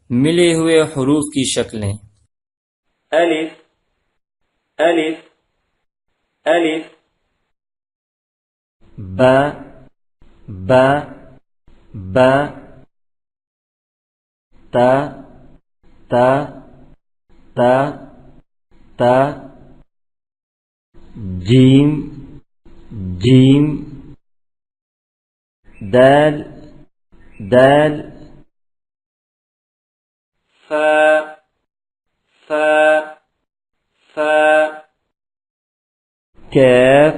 मिले हुए हुरूफ की शक्लें। अलिफ अलिफ अलिफ ब ब ब त त त त जीम जीम दाल दाल फा फा फा कैफ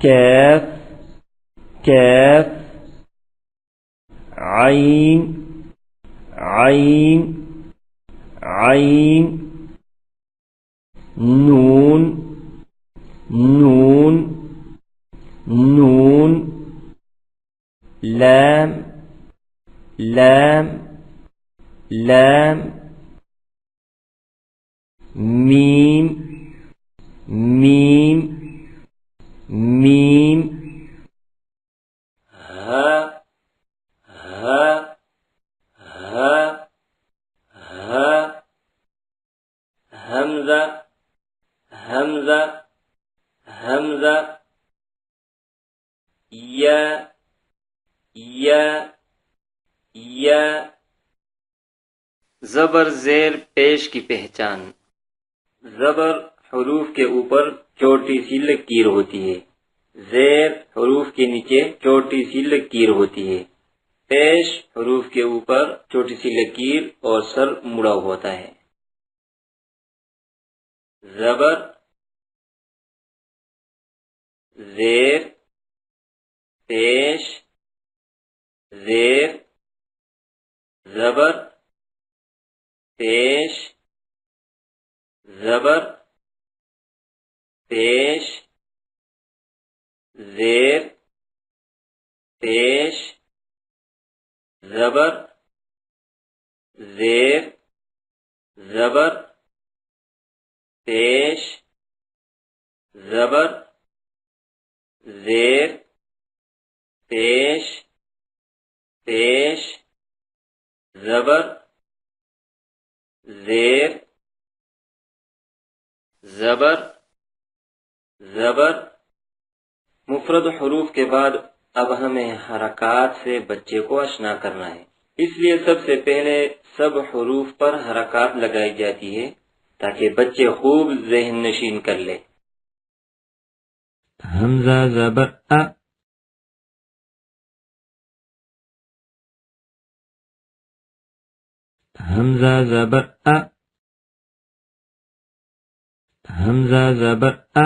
कैफ कैफ आइन आइन आइन नून नून नून लैम लैम लैम मीम मीम मीम हा हा हा हा हमजा हमजा हमजा या या या ज़बर ज़ेर पेश की पहचान। ज़बर हुरूफ के ऊपर छोटी सी लकीर होती है, ज़ेर हुरूफ के नीचे छोटी सी लकीर होती है, पेश हुरूफ के ऊपर छोटी सी लकीर और सर मुड़ा होता है। ज़बर ज़ेर पेश ज़ेर ज़बर पेश ज़बर पेश ज़ेर पेश ज़बर ज़ेर ज़बर पेश ज़बर ज़ेर पेश पेश ज़बर ज़ेर ज़बर ज़बर। मुफरद हुरूफ के बाद अब हमें हरकात से बच्चे को आशना करना है, इसलिए सबसे पहले सब हुरूफ पर हरकात लगाई जाती है ताकि बच्चे खूब ज़हन नशीन कर ले। हमजा ज़बर अ हमजा ज़बर अ हमजा ज़बर अ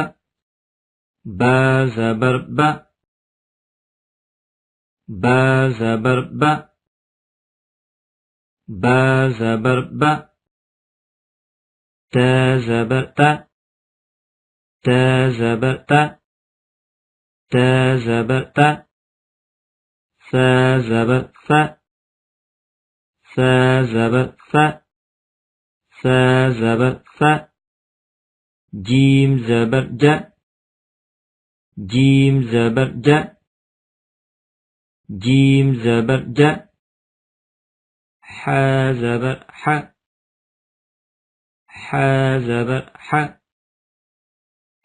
बा ज़बर बा बा ज़बर बा बा ज़बर बा ता ज़बर ता ता ज़बर ता ता ज़बर ता सा ज़बर सा सा ज़बर सा सा ज़बर सा जीम ज़बर जा जीम ज़बर जा जीम ज़बर जा हा ज़बर हा हा ज़बर हा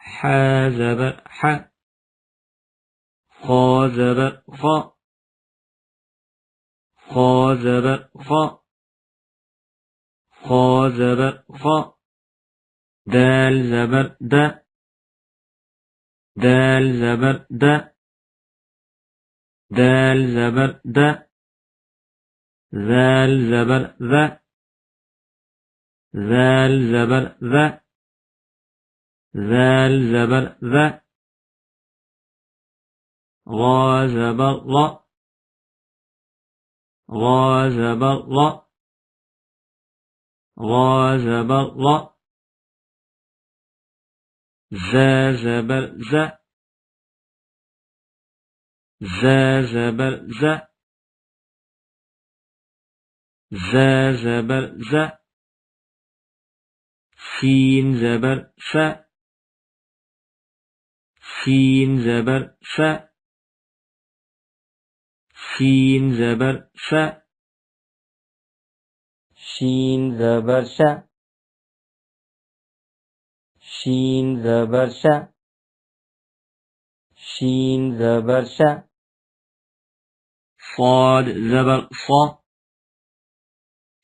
हा ज़बर हा खा ज़बर खा खा ज़बर खा खा ज़बर खा दाल ज़बर दा दाल ज़बर दा दाल ज़बर दा ذال ज़बर ذا ذال ज़बर ذا ذال ज़बर ذا غا ज़बर ग़ा غا ज़बर ग़ा غا ज़बर ग़ा ज़ा ज़बर ज़ा ज़ा ज़बर ज़ा ज़ा ज़बर ज़ा शीन ज़बर शा शीन ज़बर शा शीन ज़बर शा शीन ज़बर श, शीन ज़बर श, शीन ज़बर श। صاد زبر ص،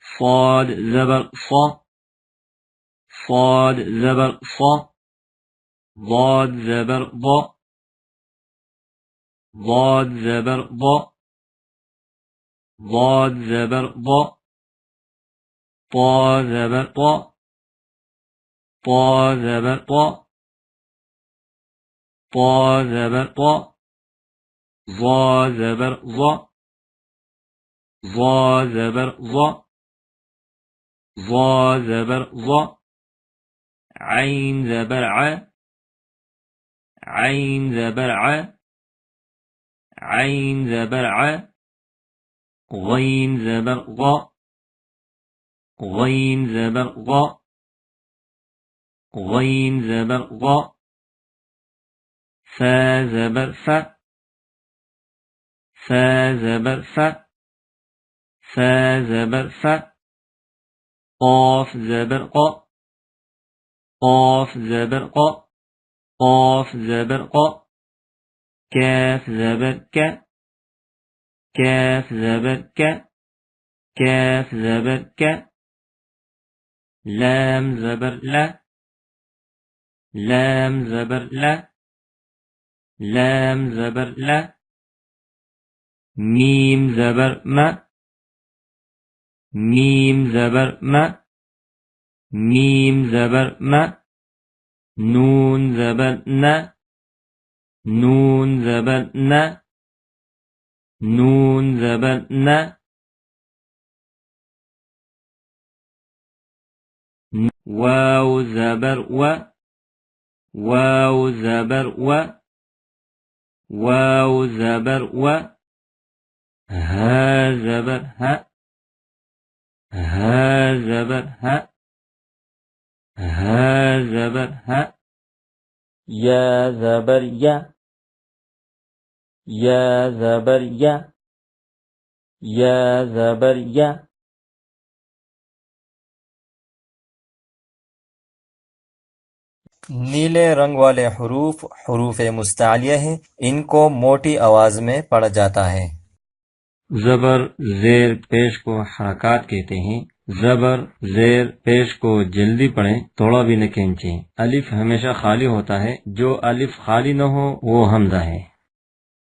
صاد زبر ص، صاد زبر ص. ضاد زبر ض، ضاد زبر ض، ضاد زبر ض. طا زبر طا، طا زبر طا، طا زبر طا. ظا زبر ظا، ظا زبر ظا، ظا زبر ظا. عين زبر ع، عين زبر ع، عين زبر ع. غين زبر غا، غين زبر غا، غين زبر غا. فا زبر ف، فا زبر ف، فا زبر ف. قاف زبر قا، قاف زبر قا، قاف زبر قا. كاف زبر ك، كاف زبر ك، كاف زبر ك. لام زبر لا، لام زبر لا، لام زبر لا. ميم زبر ما، ميم زبر ما، ميم زبر ما. نون زبر نا، نون زبر نا، نون زبر نا. واو زبر و، واو زبر و، واو زبر و. ها زبر ها، ها زبر ها، ها زبر ها. يا زبر يا، يا زبر يا، يا زبر يا. नीले रंग वाले हुरूफ हुरूफ मुस्तालिया हैं। इनको मोटी आवाज में पढ़ा जाता है। जबर जेर पेश को हरकत कहते हैं। जबर जेर पेश को जल्दी पढ़ें, थोड़ा भी न खींचें। अलिफ हमेशा खाली होता है, जो अलिफ खाली न हो वो हमजा है।